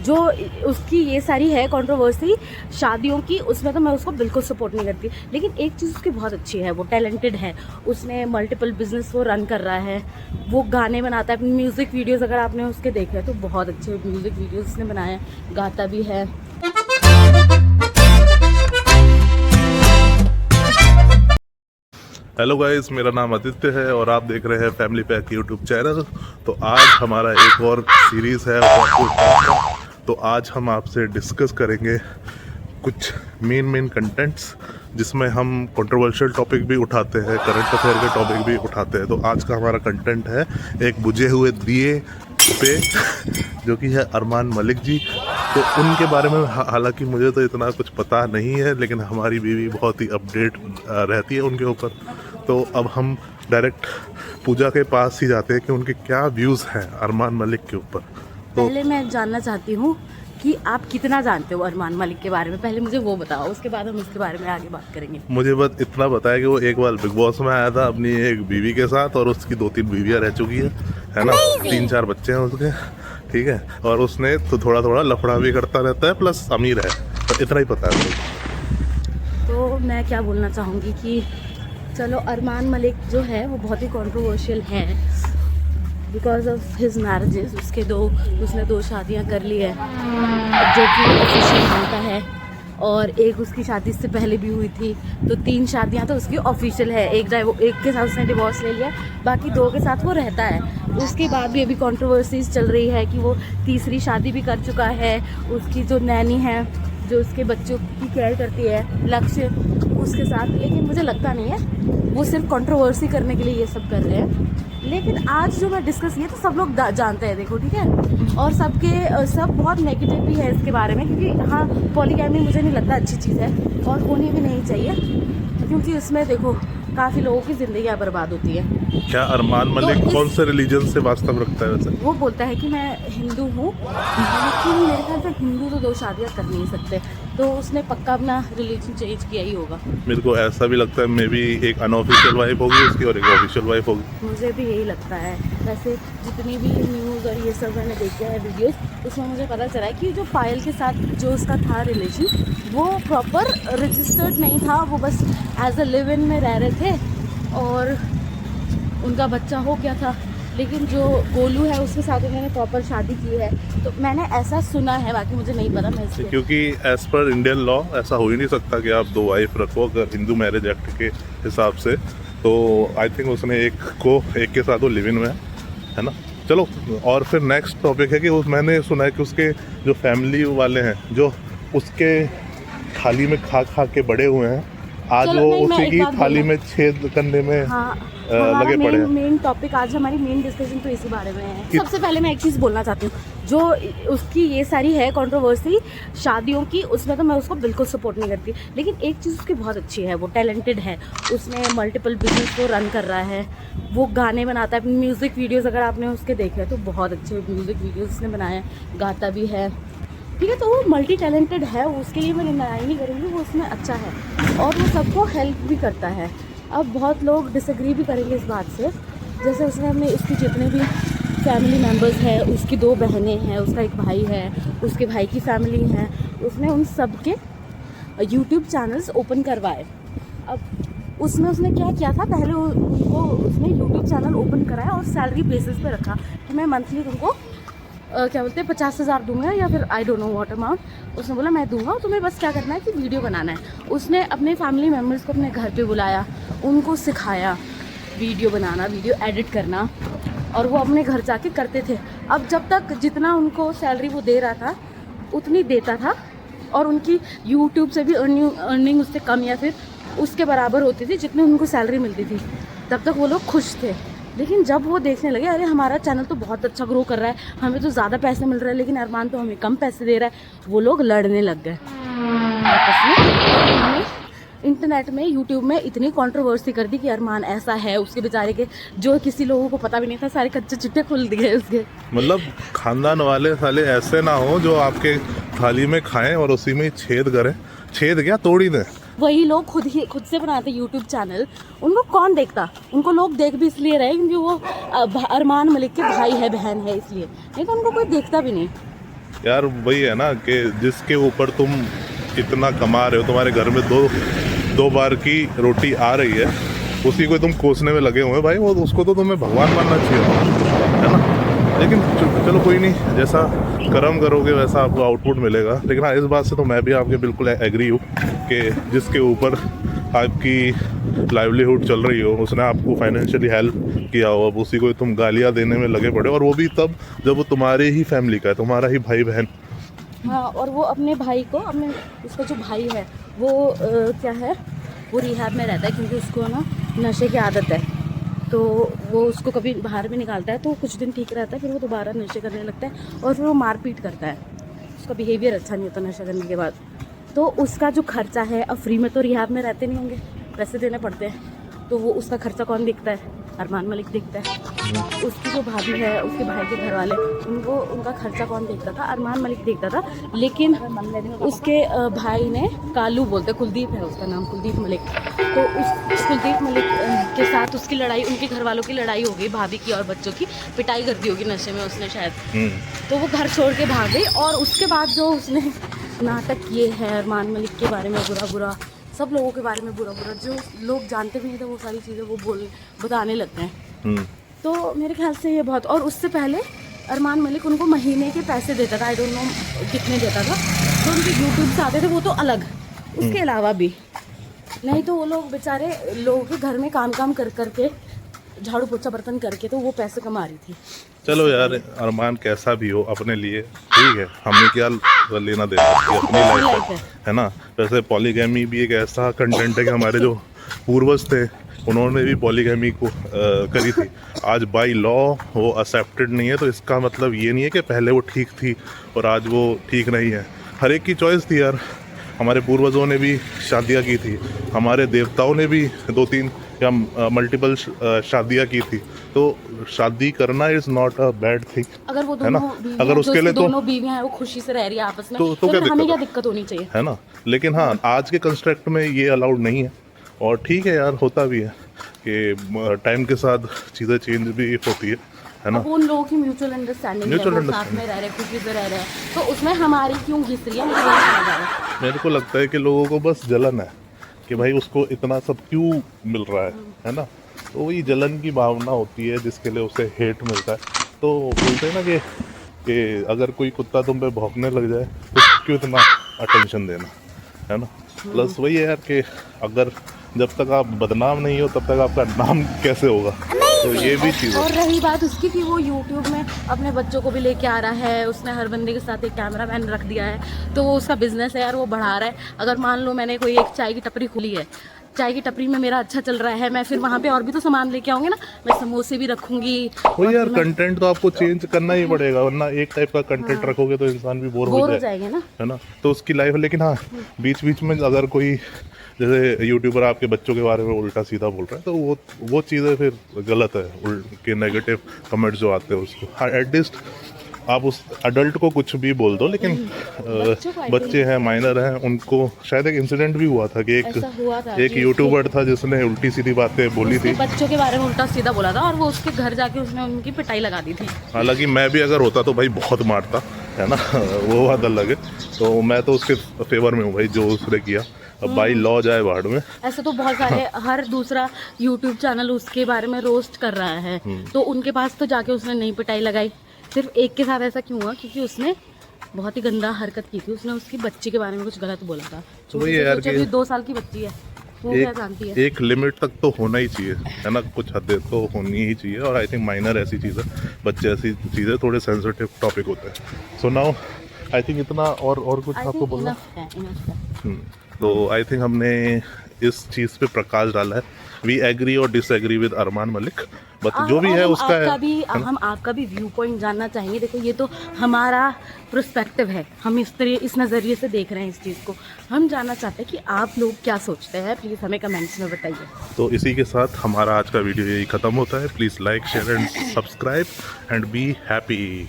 जो उसकी ये सारी है कंट्रोवर्सी शादियों की, उसमें तो मैं उसको बिल्कुल सपोर्ट नहीं करती। लेकिन एक चीज़ उसकी बहुत अच्छी है, वो टैलेंटेड है, उसने मल्टीपल बिजनेस वो रन कर रहा है, वो गाने बनाता है, अपनी म्यूज़िक वीडियोस अगर आपने उसके देखे हैं तो बहुत अच्छे म्यूज़िक वीडियोस उसने बनाए हैं, गाता भी है। हेलो गाइस, मेरा नाम आदित्य है और आप देख रहे हैं फैमिली पैक यूट्यूब चैनल। तो आज हमारा एक और सीरीज़ है तो आज हम आपसे डिस्कस करेंगे कुछ मेन कंटेंट्स जिसमें हम कंट्रोवर्शियल टॉपिक भी उठाते हैं, करंट अफेयर के टॉपिक भी उठाते हैं। तो आज का हमारा कंटेंट है एक बुझे हुए दिए पे जो कि है अरमान मलिक जी। तो उनके बारे में हालांकि मुझे तो इतना कुछ पता नहीं है, लेकिन हमारी बीवी बहुत ही अपडेट रहती है उनके ऊपर। तो अब हम डायरेक्ट पूजा के पास ही जाते हैं कि उनके क्या व्यूज़ हैं अरमान मलिक के ऊपर। तो पहले मैं जानना चाहती हूँ कि आप कितना जानते हो अरमान मलिक के बारे में, पहले मुझे वो बताओ, उसके बाद हम उसके बारे में आगे बात करेंगे। मुझे बस इतना पता है कि वो एक बार बिग बॉस में आया था अपनी एक बीवी के साथ और उसकी 2-3 बीवियाँ रह चुकी है ना, 3-4 बच्चे हैं उसके, ठीक है। और उसने तो थोड़ा लफड़ा भी करता रहता है, प्लस अमीर है, तो इतना ही पता है मुझे। तो मैं क्या बोलना चाहूँगी कि चलो अरमान मलिक जो है वो बहुत ही कंट्रोवर्शियल है बिकॉज ऑफ हिज मैरिजेस। उसने 2 शादियां कर ली है जो कि ऑफिशियल बनता है, और एक उसकी शादी इससे पहले भी हुई थी, तो 3 शादियां तो उसकी ऑफिशियल है। एक के साथ उसने डिवोर्स ले लिया, बाकी 2 के साथ वो रहता है। उसके बाद भी अभी कंट्रोवर्सीज चल रही है कि वो तीसरी शादी भी कर चुका है। उसकी जो नैनी है जो उसके बच्चों की केयर करती है, लक्ष्य, उसके साथ। लेकिन मुझे लगता नहीं है वो सिर्फ कंट्रोवर्सी करने के लिए ये सब कर रहे हैं। लेकिन आज जो मैं डिस्कस किया तो सब लोग जानते हैं, देखो ठीक है, और सब बहुत नेगेटिव भी है इसके बारे में, क्योंकि हाँ पॉलीगैमी मुझे नहीं लगता अच्छी चीज़ है और होनी भी नहीं चाहिए, क्योंकि उसमें देखो काफ़ी लोगों की ज़िंदगियाँ बर्बाद होती है। क्या अरमान मलिक कौन से रिलीजन से वास्तव रखता है वैसे? वो बोलता है कि मैं हिंदू हूँ, लेकिन मेरे ख्याल से हिंदू तो 2 शादियाँ कर नहीं सकते, तो उसने पक्का अपना रिलीजन चेंज किया ही होगा। मेरे को ऐसा भी लगता है मे बी एक अनऑफिशियल वाइफ होगी उसकी और एक ऑफिशियल वाइफ होगी। मुझे भी यही लगता है। वैसे जितनी भी न्यूज़ और ये सब मैंने देखे हैं वीडियोस, उसमें मुझे पता चला है कि जो पायल के साथ जो उसका था रिलेशन, वो प्रॉपर रजिस्टर्ड नहीं था, वो बस एज अ लिव इन में रह रहे थे और उनका बच्चा हो गया था। लेकिन जो गोलू है उसके साथ उन्होंने प्रॉपर शादी की है, तो मैंने ऐसा सुना है, बाकी मुझे नहीं पता। मैं इसलिए क्योंकि एज पर इंडियन लॉ ऐसा हो ही नहीं सकता कि आप 2 वाइफ रखो अगर हिंदू मैरिज एक्ट के हिसाब से। तो आई थिंक उसने एक के साथ वो लिव इन में है ना। चलो, और फिर नेक्स्ट टॉपिक है कि मैंने सुना है कि उसके जो फैमिली वाले हैं जो उसके थाली में खा के बड़े हुए हैं, आज वो उसी की थाली में छेद करने में लगे पड़े हैं। मेन टॉपिक आज हमारी मेन डिस्कशन तो इसी बारे में है। सबसे पहले मैं एक चीज़ बोलना चाहती हूँ, जो उसकी ये सारी है कंट्रोवर्सी शादियों की, उसमें तो मैं उसको बिल्कुल सपोर्ट नहीं करती। लेकिन एक चीज़ उसकी बहुत अच्छी है, वो टैलेंटेड है, उसने मल्टीपल बिजनेस को रन कर रहा है, वो गाने बनाता है, म्यूज़िक वीडियोज़ अगर आपने उसके देखे हैं तो बहुत अच्छे म्यूज़िक वीडियोज़ उसने बनाए हैं, गाता भी है, ठीक है। तो वो मल्टी टैलेंटेड है, उसके लिए मैं निंदा नहीं करूँगी, वो उसमें अच्छा है और वो सबको हेल्प भी करता है। अब बहुत लोग डिसएग्री भी करेंगे इस बात से, जैसे उसकी जितने भी फैमिली मेम्बर्स हैं, उसकी 2 बहनें हैं, उसका एक भाई है, उसके भाई की फैमिली है, उसने उन सब के यूट्यूब चैनल्स ओपन करवाए। अब उसने क्या किया था, पहले उसने यूट्यूब चैनल ओपन कराया और सैलरी बेसिस पे रखा कि मैं मंथली तुमको क्या बोलते हैं 50,000 दूंगा या फिर I don't know what amount. उसने बोला मैं दूंगा, तुम्हें बस क्या करना है कि वीडियो बनाना है। उसने अपने फैमिली मेम्बर्स को अपने घर पे बुलाया, उनको सिखाया वीडियो बनाना, वीडियो एडिट करना, और वो अपने घर जाके करते थे। अब जब तक जितना उनको सैलरी वो दे रहा था उतनी देता था, और उनकी यूट्यूब से भी अर्निंग उससे कम या फिर उसके बराबर होती थी जितनी उनको सैलरी मिलती थी, तब तक वो लोग खुश थे। लेकिन जब वो देखने लगे अरे हमारा चैनल तो बहुत अच्छा ग्रो कर रहा है, हमें तो ज़्यादा पैसे मिल रहे हैं, लेकिन अरमान तो हमें कम पैसे दे रहा है, वो लोग लड़ने लग गए आपस में। इंटरनेट में, यूट्यूब में इतनी कंट्रोवर्सी कर दी कि अरमान ऐसा है, उसके बेचारे के जो किसी लोगों को पता भी नहीं था सारे कच्चे चिट्टे खुल दिए उसके। मतलब खानदान वाले साले ऐसे ना हो जो आपके थाली में खाएं और उसी में छेद करें। छेद क्या, तोड़ ही दें। वही लोग खुद से बनाते यूट्यूब चैनल, उनको कौन देखता? उनको लोग देख भी इसलिए रहे क्योंकि वो अरमान मलिक के भाई है, बहन है, इसलिए, नहीं तो उनको कोई देखता भी नहीं। यार वही है ना कि जिसके ऊपर तुम इतना कमा रहे हो, तुम्हारे घर में दो बार की रोटी आ रही है, उसी को तुम कोसने में लगे हुए हैं भाई, वो उसको तो तुम्हें भगवान मानना चाहिए, है ना। लेकिन चलो कोई नहीं, जैसा कर्म करोगे वैसा आपको आउटपुट मिलेगा। लेकिन हाँ, इस बात से तो मैं भी आपके बिल्कुल एग्री हूँ कि जिसके ऊपर आपकी लाइवलीहुड चल रही हो, उसने आपको फाइनेंशियली हेल्प किया हो, अब उसी को तुम गालियाँ देने में लगे पड़े, और वो भी तब जब वो तुम्हारे ही फैमिली का है, तुम्हारा ही भाई बहन। हाँ, और वो अपने भाई को, उसका जो भाई है वो क्या है, वो रिहाब में रहता है क्योंकि उसको ना नशे की आदत है। तो वो उसको कभी बाहर भी निकालता है तो कुछ दिन ठीक रहता है, फिर वो दोबारा नशे करने लगता है और फिर वो मारपीट करता है। उसका बिहेवियर अच्छा नहीं होता नशा करने के बाद। तो उसका जो खर्चा है, अब फ्री में तो रिहाब में रहते नहीं होंगे, पैसे देने पड़ते हैं, तो वो उसका खर्चा कौन देखता है? अरमान मलिक देखता है। उसकी जो भाभी है, उसके भाई के घर वाले, उनका खर्चा कौन देखता था? अरमान मलिक देखता था। लेकिन उसके भाई ने, कालू बोलते, कुलदीप है उसका नाम, कुलदीप मलिक, तो उस कुलदीप मलिक के साथ उसकी लड़ाई, उनके घर वालों की लड़ाई हो गई, भाभी की और बच्चों की पिटाई कर दी होगी नशे में उसने शायद, तो वो घर छोड़ के भाग गई। और उसके बाद जो उसने नाटक किए हैं अरमान मलिक के बारे में, बुरा सब लोगों के बारे में बुरा, जो लोग जानते भी नहीं थे वो सारी चीज़ें वो बताने लगते हैं। तो मेरे ख्याल से ये बहुत, और उससे पहले अरमान मलिक उनको महीने के पैसे देता था, आई डोंट नो कितने देता था, तो उनके यूट्यूब से आते थे वो तो अलग, उसके अलावा भी नहीं तो वो लोग बेचारे लोगों के घर में काम कर करके, झाड़ू पोछा बर्तन करके तो वो पैसे कमा रही थी। चलो यार, अरमान कैसा भी हो अपने लिए ठीक है, हमें क्या लेना देना, अपनी लाइफ है ना। वैसे पॉलीगैमी भी एक ऐसा कंटेंट है कि हमारे जो पूर्वज थे उन्होंने भी पॉलीगैमी को करी थी। आज बाय लॉ वो एक्सेप्टेड नहीं है, तो इसका मतलब ये नहीं है कि पहले वो ठीक थी और आज वो ठीक नहीं है। हर एक की चॉइस थी यार। हमारे पूर्वजों ने भी शादियाँ की थी, हमारे देवताओं ने भी 2-3 या मल्टीपल शादियाँ की थी, तो शादी करना is not a bad thing, अगर वो है ना। अगर उसके लिए दोनों बीवियां हैं वो खुशी से रह रही है आपस में, तो हमें क्या दिक्कत होनी चाहिए, है ना। लेकिन हाँ, आज के कंस्ट्रक्ट में ये अलाउड नहीं है, और ठीक है यार, होता भी है कि टाइम के साथ चीज़ें चेंज भी होती है ना। उन लोगों की म्यूचुअल अंडरस्टैंडिंग है, साथ में रह रहे, खुशी से रह रहे हैं, तो उसमें हमारी क्यों घिस रही है? मेरे को लगता है कि लोगों को बस जलन है कि भाई उसको इतना सब क्यों मिल रहा है ना। तो वही जलन की भावना होती है जिसके लिए उसे हेट मिलता है। तो बोलते हैं ना कि अगर कोई कुत्ता तुम पे भौंकने लग जाए तो क्यों इतना अटेंशन देना, है ना। प्लस वही है यार कि अगर जब तक आप बदनाम नहीं हो तब तक आपका नाम कैसे होगा, तो ये भी चीज़ है। और रही बात उसकी कि वो यूट्यूब में अपने बच्चों को भी लेके आ रहा है, उसने हर बंदे के साथ एक कैमरामैन रख दिया है, तो वो उसका बिजनेस है यार, वो बढ़ा रहा है। अगर मान लो मैंने कोई एक चाय की टपरी खोली है, चाय की टपरी में मेरा अच्छा चल रहा है, मैं फिर वहाँ पे और भी तो सामान लेके आऊँगी ना, मैं समोसे भी रखूँगी। वो यार कंटेंट तो आपको चेंज करना ही पड़ेगा, वरना एक टाइप का कंटेंट रखोगे तो इंसान भी बोर हो जाएगा ना, है ना। तो उसकी लाइफ, लेकिन हाँ बीच बीच में अगर कोई जैसे यूट्यूबर आपके बच्चों के बारे में उल्टा सीधा बोल रहा है तो वो चीज़ें फिर गलत है, के नेगेटिव कमेंट्स जो आते हैं उसको। हाँ, एटलीस्ट आप उस अडल्ट को कुछ भी बोल दो, लेकिन बच्चे हैं, माइनर हैं, उनको शायद एक इंसिडेंट भी हुआ था कि एक यूट्यूबर था जिसने उल्टी सीधी बातें बोली थी, बच्चों के बारे में उल्टा सीधा बोला था, और वो उसके घर जाके उसने उनकी पिटाई लगा दी थी। हालांकि मैं भी अगर होता तो भाई बहुत मारता, है ना। वो बात अलग है। तो मैं तो उसके फेवर में हूँ भाई, जो उसने किया। अब बाई लॉ जाए बाहर में। ऐसे तो बहुत सारे हर दूसरा यूट्यूब चैनल उसके बारे में रोस्ट कर रहा है, तो उनके पास तो जाके उसने नहीं पिटाई लगाई। सिर्फ एक के साथ ऐसा क्यों हुआ? क्योंकि उसने बहुत ही गंदा हरकत की थी, उसने उसकी बच्ची के बारे में कुछ गलत बोला था। तो ये यार कि 2 साल की बच्ची है, वो क्या जानती है। एक लिमिट तक तो होना ही चाहिए, है ना, कुछ हद तो होनी ही चाहिए। और आई थिंक माइनर ऐसी चीज़ है, बच्चे ऐसी चीज़ें थोड़े सेंसिटिव टॉपिक होते हैं। सो नाउ आई थिंक इतना और कुछ आपको बोलना है। तो आई थिंक हमने इस चीज़ पे प्रकाश डाला है। वी एग्री और disagree with Arman Malik, but जो भी है उसका है। हम आपका भी व्यू पॉइंट जानना चाहेंगे। देखो, ये तो हमारा पर्सपेक्टिव है, हम इस नज़रिए से देख रहे हैं इस चीज़ को। हम जानना चाहते हैं कि आप लोग क्या सोचते हैं, प्लीज़ हमें कमेंट्स में बताइए। तो इसी के साथ हमारा आज का वीडियो यही ख़त्म होता है। Please like, share and subscribe and be happy.